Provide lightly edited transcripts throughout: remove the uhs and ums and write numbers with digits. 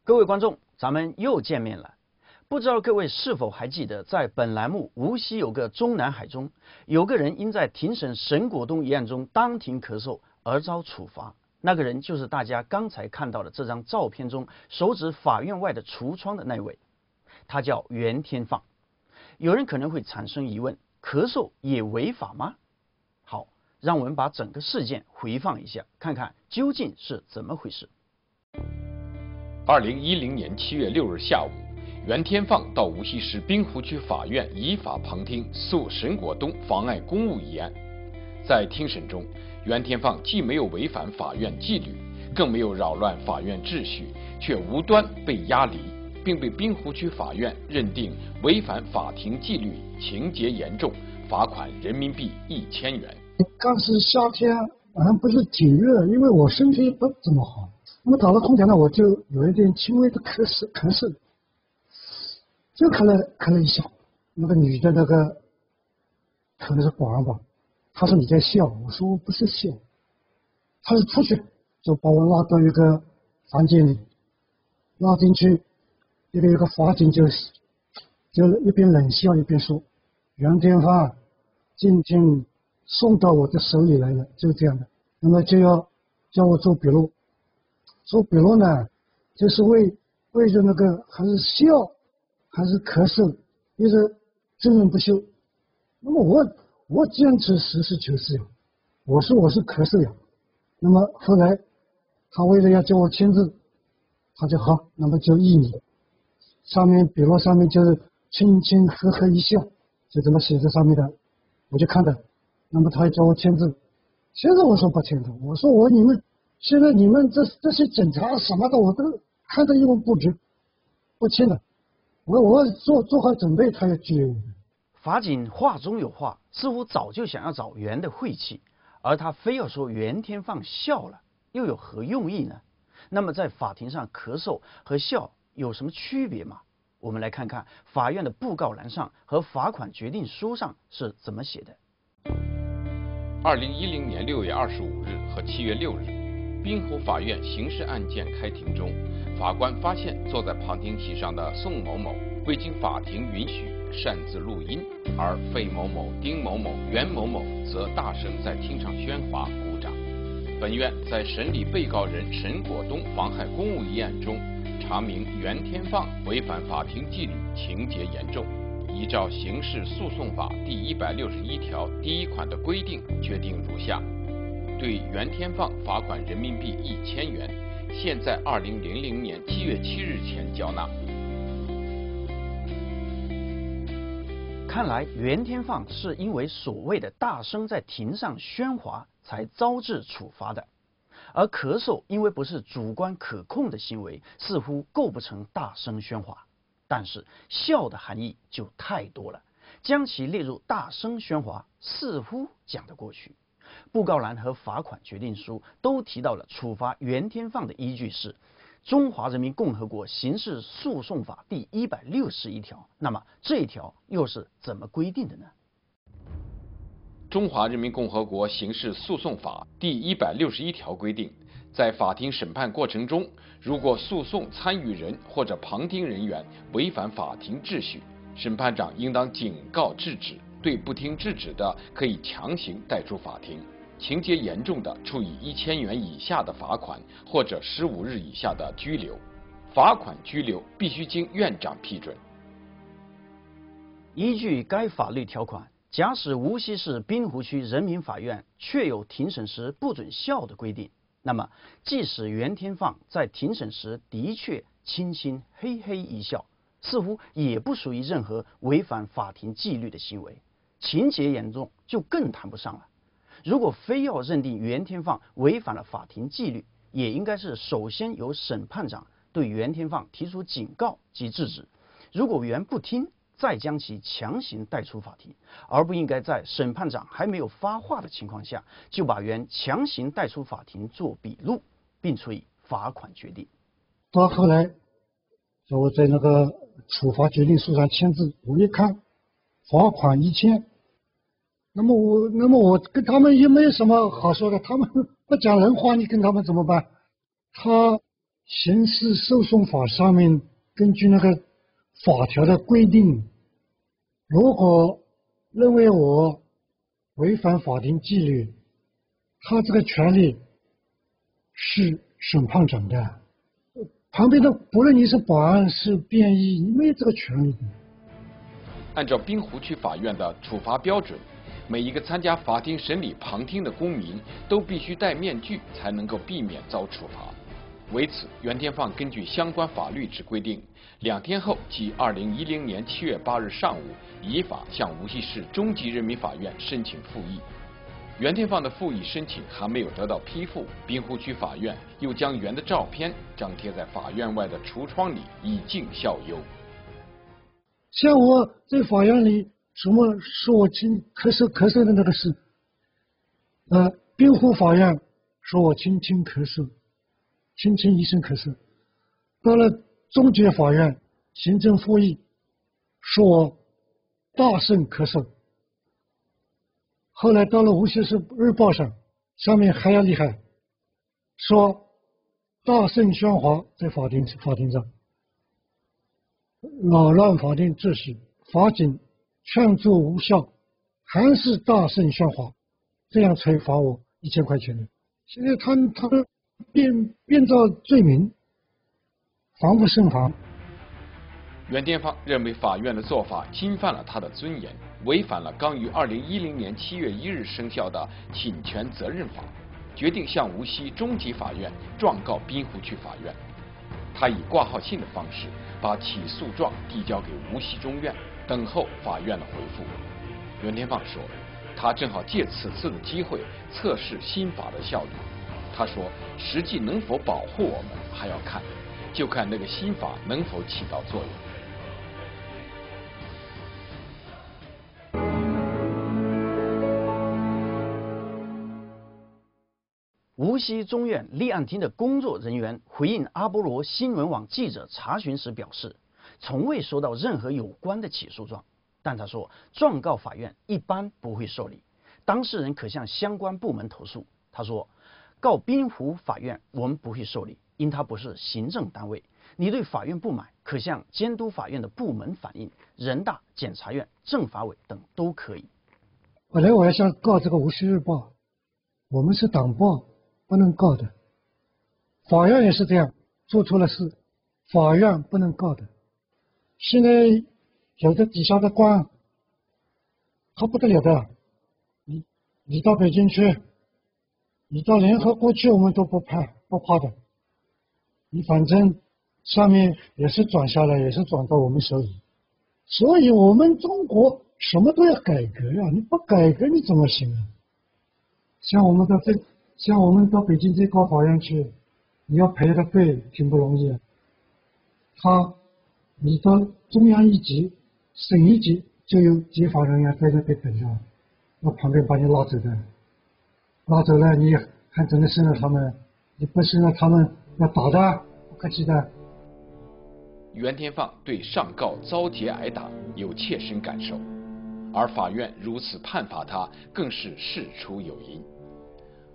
各位观众，咱们又见面了。不知道各位是否还记得，在本栏目无锡有个中南海中，有个人因在庭审沈果东一案中当庭咳嗽而遭处罚。那个人就是大家刚才看到的这张照片中手指法院外的橱窗的那位，他叫袁天放。有人可能会产生疑问：咳嗽也违法吗？好，让我们把整个事件回放一下，看看究竟是怎么回事。2010年7月6日下午，袁天放到无锡市滨湖区法院依法旁听诉沈果东妨碍公务一案。在听审中，袁天放既没有违反法院纪律，更没有扰乱法院秩序，却无端被押离，并被滨湖区法院认定违反法庭纪律，情节严重，罚款人民币1000元。当时夏天好像不是挺热，因为我身体不怎么好，那么打了空调呢，我就有一点轻微的咳嗽，就咳了一下。那个女的可能是保安吧，她说你在笑，我说我不是笑，她是出去就把我拉到一个房间里，拉进去，那边有个法警就一边冷笑一边说：“袁天放，今天送到我的手里来了，就这样的。那么就要叫我做笔录，做笔录呢，就是为着那个还是笑还是咳嗽，一直争论不休。那么我坚持实事求是呀，我说我是咳嗽呀。那么后来他为了要叫我签字，他就好，那么就依你。上面笔录上面就是轻轻呵呵一笑，就这么写在上面的，我就看到。那么他还叫我签字，现在我说不签的，我说你们现在你们这些检查什么的我都看得一文不值，不签的。我做好准备，他要拘留我。法警话中有话，似乎早就想要找袁的晦气，而他非要说袁天放笑了，又有何用意呢？那么在法庭上咳嗽和笑有什么区别吗？我们来看看法院的布告栏上和罚款决定书上是怎么写的。2010年6月25日和7月6日，滨湖法院刑事案件开庭中，法官发现坐在旁听席上的宋某某未经法庭允许擅自录音，而费某某、丁某某、袁某某则大声在庭上喧哗鼓掌。本院在审理被告人沈果东妨害公务一案中，查明袁天放违反法庭纪律，情节严重，依照刑事诉讼法第161条第1款的规定，决定如下：对袁天放罚款人民币1000元，现在2000年7月7日前交纳。看来袁天放是因为所谓的大声在庭上喧哗才遭致处罚的，而咳嗽因为不是主观可控的行为，似乎构不成大声喧哗。但是笑的含义就太多了，将其列入大声喧哗似乎讲得过去。布告栏和罚款决定书都提到了处罚袁天放的依据是中华人民共和国刑事诉讼法第161条，那么这一条又是怎么规定的呢？中华人民共和国刑事诉讼法第161条规定，在法庭审判过程中，如果诉讼参与人或者旁听人员违反法庭秩序，审判长应当警告制止，对不听制止的，可以强行带出法庭，情节严重的，处以1000元以下的罚款或者15日以下的拘留。罚款拘留必须经院长批准。依据该法律条款，假使无锡市滨湖区人民法院确有庭审时不准笑的规定，那么即使袁天放在庭审时的确轻轻嘿嘿一笑，似乎也不属于任何违反法庭纪律的行为，情节严重就更谈不上了。如果非要认定袁天放违反了法庭纪律，也应该是首先由审判长对袁天放提出警告及制止，如果袁不听，再将其强行带出法庭，而不应该在审判长还没有发话的情况下，就把袁强行带出法庭做笔录，并处以罚款决定。到后来，我在那个处罚决定书上签字，我一看，罚款1000。那么我跟他们也没有什么好说的，他们不讲人话，你跟他们怎么办？他刑事诉讼法上面根据那个法条的规定，如果认为我违反法定纪律，他这个权利是审判长的。旁边的不论你是保安是便衣，你没有这个权利的。按照滨湖区法院的处罚标准，每一个参加法庭审理旁听的公民都必须戴面具，才能够避免遭处罚。为此，袁天放根据相关法律之规定，2天后，即2010年7月8日上午，依法向无锡市中级人民法院申请复议。袁天放的复议申请还没有得到批复，滨湖区法院又将袁的照片张贴在法院外的橱窗里，以儆效尤。像我在法院里什么说我轻咳嗽的那个事，滨湖法院说我轻咳嗽，轻一声咳嗽，到了中级法院行政复议，说我大声咳嗽。后来到了无锡市日报上面还要厉害，说大声喧哗在法庭上，扰乱法定秩序，法警劝阻无效，还是大声喧哗，这样才罚我1000块钱的。现在他们编造罪名，防不胜防。袁天放认为法院的做法侵犯了他的尊严，违反了刚于2010年7月1日生效的侵权责任法，决定向无锡中级法院状告滨湖区法院。他以挂号信的方式把起诉状递交给无锡中院，等候法院的回复。袁天放说，他正好借此次的机会测试新法的效率。他说，实际能否保护我们还要看，就看那个新法能否起到作用。无锡中院立案厅的工作人员回应阿波罗新闻网记者查询时表示，从未收到任何有关的起诉状，但他说状告法院一般不会受理，当事人可向相关部门投诉。他说，告滨湖法院我们不会受理，因它不是行政单位，你对法院不满可向监督法院的部门反映，人大、检察院、政法委等都可以。本来我要想告这个无锡日报，我们是党报，不能告的。法院也是这样，做错了事，法院不能告的。现在有的底下的官，他不得了的，你到北京去，你到联合国去，我们都不怕的。你反正上面也是转下来，也是转到我们手里，所以我们中国什么都要改革呀，你不改革你怎么行啊？像我们到北京最高法院去，你要排个队挺不容易啊。你到中央一级、省一级就有检法人员在那边等着，那旁边把你拉走的，拉走了你还真的审了他们，你不审了他们要打的，不客气的。袁天放对上告遭劫挨打有切身感受，而法院如此判罚他，更是事出有因。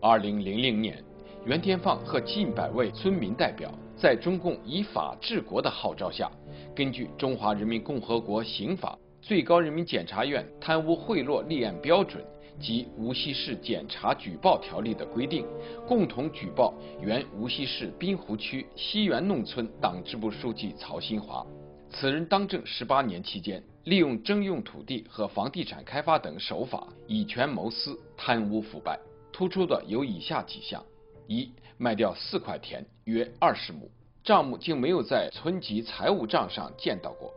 2000年，袁天放和近100位村民代表，在中共以法治国的号召下，根据《中华人民共和国刑法》、最高人民检察院贪污贿赂立案标准及无锡市检察举报条例的规定，共同举报原无锡市滨湖区西园弄村党支部书记曹新华。此人当政18年期间，利用征用土地和房地产开发等手法，以权谋私、贪污腐败。突出的有以下几项：一、卖掉4块田，约20亩，账目竟没有在村级财务账上见到过；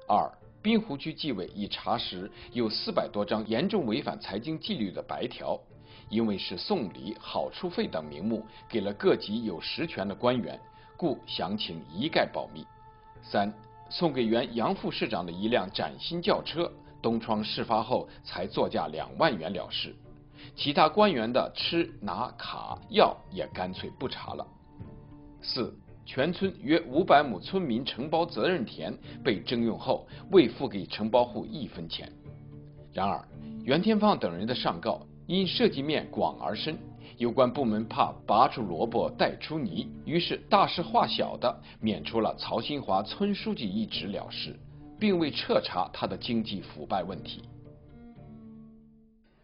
二、滨湖区纪委已查实有400多张严重违反财经纪律的白条，因为是送礼、好处费等名目给了各级有实权的官员，故详情一概保密。三、送给原杨副市长的一辆崭新轿车，东窗事发后才作价2万元了事。其他官员的吃拿卡要也干脆不查了。四、全村约500亩村民承包责任田被征用后，未付给承包户1分钱。然而，袁天放等人的上告因涉及面广而深，有关部门怕拔出萝卜带出泥，于是大事化小的免除了曹新华村书记一职了事，并未彻查他的经济腐败问题。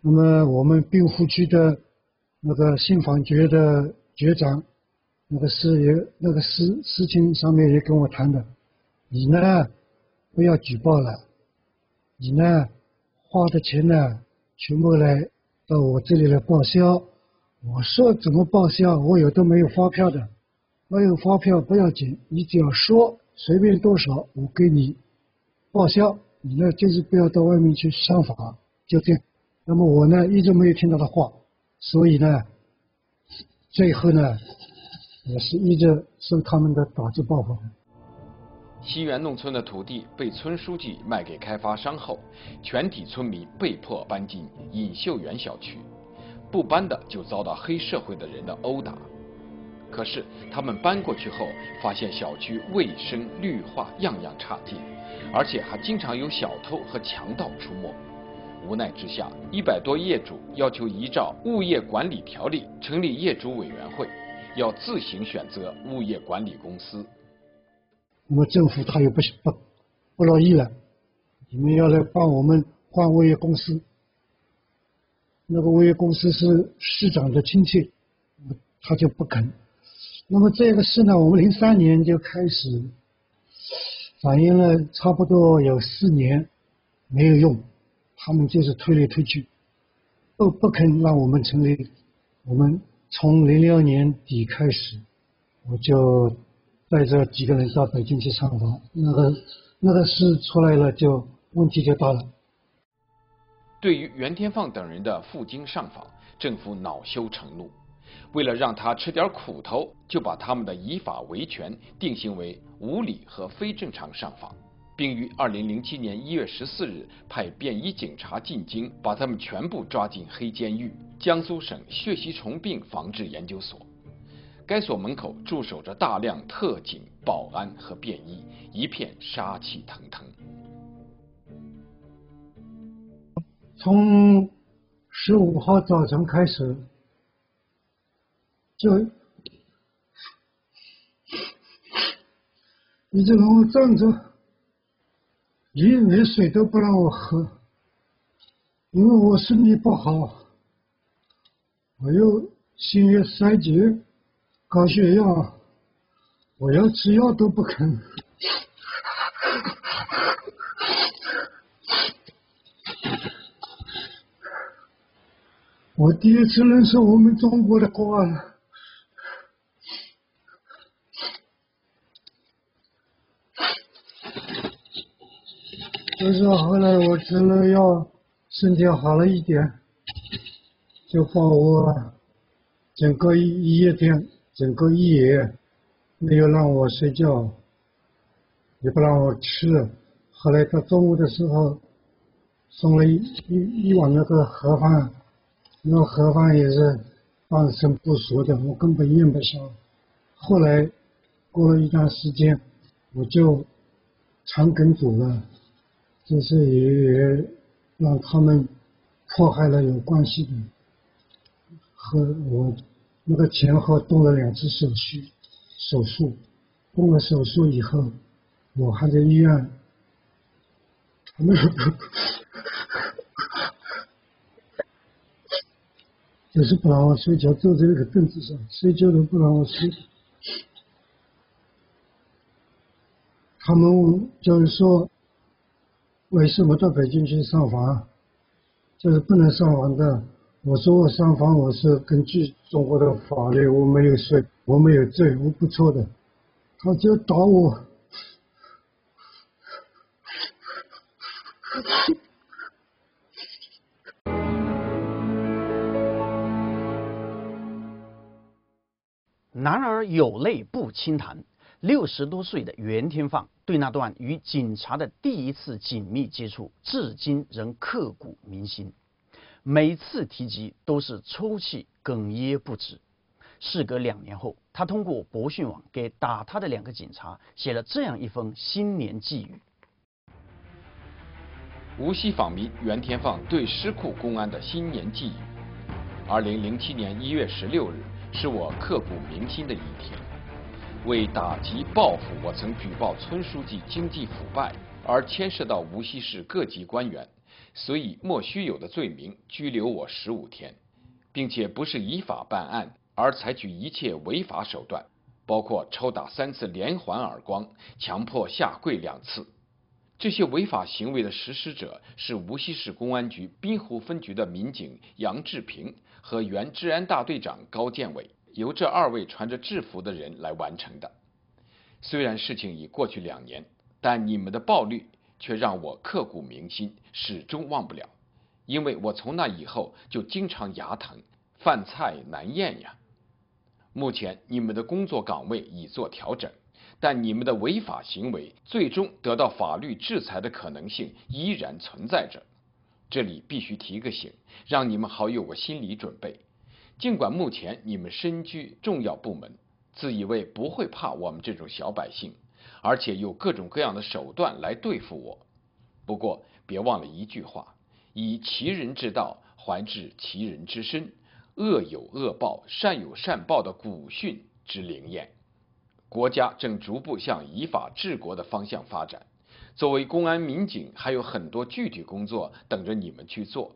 那么我们滨湖区的那个信访局的局长，那个事情上面也跟我谈的，你呢不要举报了，你呢花的钱呢全部来到我这里来报销。我说怎么报销？我有都没有发票的，没有发票不要紧，你只要说随便多少我给你报销，你呢就是不要到外面去上访，就这样。那么我呢一直没有听他的话，所以呢最后呢也是一直受他们的打击报复。西园弄村的土地被村书记卖给开发商后，全体村民被迫搬进尹秀园小区，不搬的就遭到黑社会的人的殴打。可是他们搬过去后，发现小区卫生绿化样样差劲，而且还经常有小偷和强盗出没。无奈之下，100多业主要求依照物业管理条例成立业主委员会，要自行选择物业管理公司。那么政府他也不乐意了，你们要来帮我们换物业公司。那个物业公司是市长的亲戚，他就不肯。那么这个事呢，我们03年就开始反映了，差不多有4年没有用，他们就是推来推去，不肯让我们成立。我们从06年底开始，我就带着几个人到北京去上访，那个事出来了，就问题就大了。对于袁天放等人的赴京上访，政府恼羞成怒，为了让他吃点苦头，就把他们的依法维权定性为无理和非正常上访，并于2007年1月14日派便衣警察进京，把他们全部抓进黑监狱——江苏省血吸虫病防治研究所。该所门口驻守着大量特警、保安和便衣，一片杀气腾腾。从15号早晨开始，就一直让我站着，一碗水都不让我喝，因为我身体不好，我有心血衰竭、高血压，我要吃药都不肯。我第一次认识我们中国的国安，就是后来我吃了药，身体好了一点，就把我整个一夜天，整个一夜没有让我睡觉，也不让我吃。后来到中午的时候，送了一碗那个盒饭。那个盒饭也是半生不熟的，我根本咽不下。后来过了一段时间，我就肠梗阻了，这是也让他们迫害了有关系的，和我那个前后动了2次手术，动了手术以后，我还在医院，他们就是不让我睡觉，坐在那个凳子上睡觉都不让我睡。他们就是说，为什么到北京去上访？就是不能上访的。我说我上访我是根据中国的法律，我没有罪，我没有罪，我不错的。他就打我。然而有泪不轻弹，60多岁的袁天放对那段与警察的第一次紧密接触，至今仍刻骨铭心。每次提及都是抽泣哽咽不止。事隔2年后，他通过博讯网给打他的2个警察写了这样一封新年寄语：无锡访民袁天放对石库公安的新年寄语2007年1月16日是我刻骨铭心的一天。为打击报复我曾举报村书记经济腐败而牵涉到无锡市各级官员，所以莫须有的罪名拘留我15天，并且不是依法办案，而采取一切违法手段，包括抽打3次连环耳光，强迫下跪2次。这些违法行为的实施者是无锡市公安局滨湖分局的民警杨志平和原治安大队长高建伟，由这2位穿着制服的人来完成的。虽然事情已过去2年，但你们的暴力却让我刻骨铭心，始终忘不了。因为我从那以后就经常牙疼，饭菜难咽呀。目前你们的工作岗位已做调整，但你们的违法行为最终得到法律制裁的可能性依然存在着。这里必须提个醒，让你们好有个心理准备。尽管目前你们身居重要部门，自以为不会怕我们这种小百姓，而且有各种各样的手段来对付我，不过别忘了一句话：以其人之道还治其人之身，恶有恶报，善有善报的古训之灵验。国家正逐步向依法治国的方向发展，作为公安民警，还有很多具体工作等着你们去做。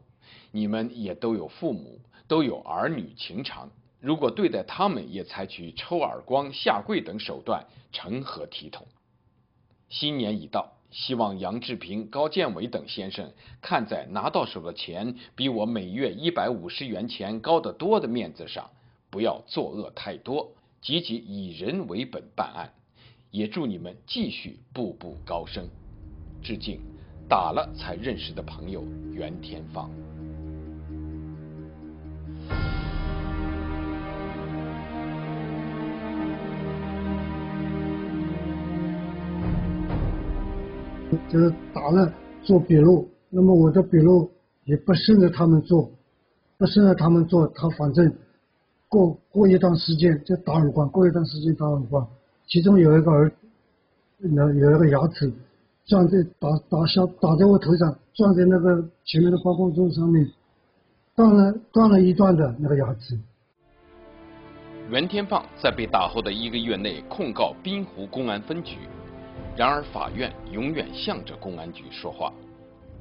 你们也都有父母，都有儿女情长，如果对待他们也采取抽耳光、下跪等手段，成何体统？新年已到，希望杨志平、高建伟等先生看在拿到手的钱比我每月150元钱高得多的面子上，不要作恶太多，积极以人为本办案。也祝你们继续步步高升。致敬，打了才认识的朋友袁天放。就是打了做笔录，那么我的笔录也不顺着他们做，他反正过一段时间就打耳光，过一段时间打耳光，其中有一个牙齿撞在打在我头上，撞在那个前面的办公桌上面，断了一段的那个牙齿。袁天放在被打后的1个月内控告滨湖公安分局，然而法院永远向着公安局说话。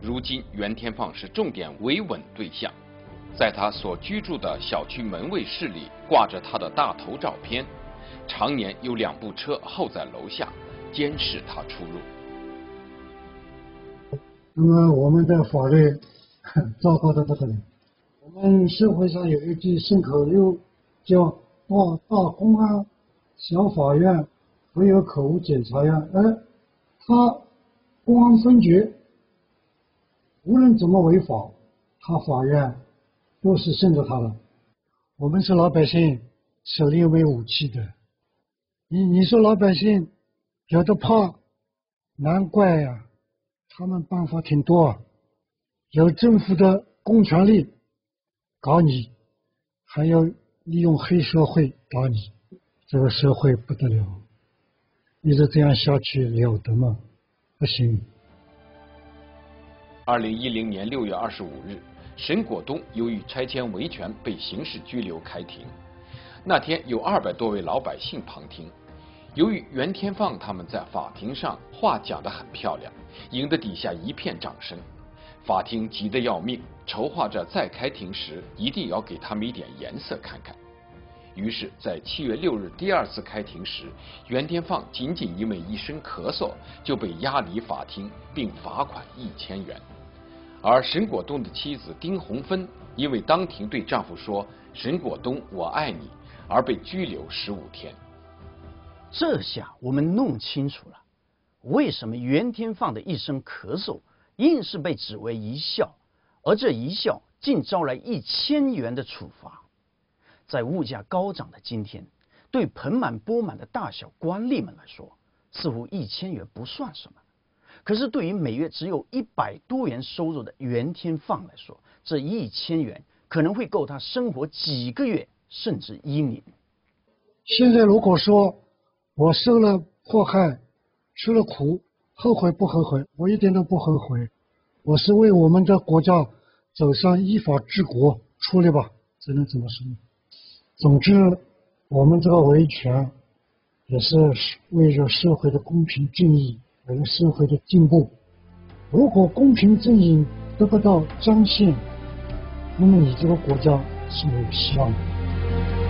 如今袁天放是重点维稳对象，在他所居住的小区门卫室里挂着他的大头照片，常年有2部车候在楼下监视他出入。那么我们的法律糟糕的不得了。我们社会上有一句顺口溜叫大公安、小法院还有口误检察院，他公安分局无论怎么违法，他法院都是顺着他的。我们是老百姓，手里有没有武器的？你说老百姓有的怕，难怪呀，他们办法挺多啊，有政府的公权力搞你，还要利用黑社会打你，这个社会不得了，一直这样下去了得吗？不行。2010年6月25日，沈果东由于拆迁维权被刑事拘留开庭。那天有200多位老百姓旁听。由于袁天放他们在法庭上话讲得很漂亮，引得底下一片掌声。法庭急得要命，筹划着再开庭时一定要给他们一点颜色看看。于是，在7月6日第2次开庭时，袁天放仅仅因为一声咳嗽就被押离法庭，并罚款1000元。而沈果东的妻子丁红芬因为当庭对丈夫说“沈果东，我爱你”，而被拘留15天。这下我们弄清楚了，为什么袁天放的一声咳嗽硬是被指为一笑，而这一笑竟招来1000元的处罚。在物价高涨的今天，对盆满钵满的大小官吏们来说，似乎1000元不算什么。可是对于每月只有100多元收入的袁天放来说，这1000元可能会够他生活几个月，甚至1年。现在如果说我受了迫害，吃了苦，后悔不后悔？我一点都不后悔。我是为我们的国家走上依法治国出力吧，只能这么说。总之，我们这个维权也是为了社会的公平正义，为了社会的进步。如果公平正义得不到彰显，那么你这个国家是没有希望的。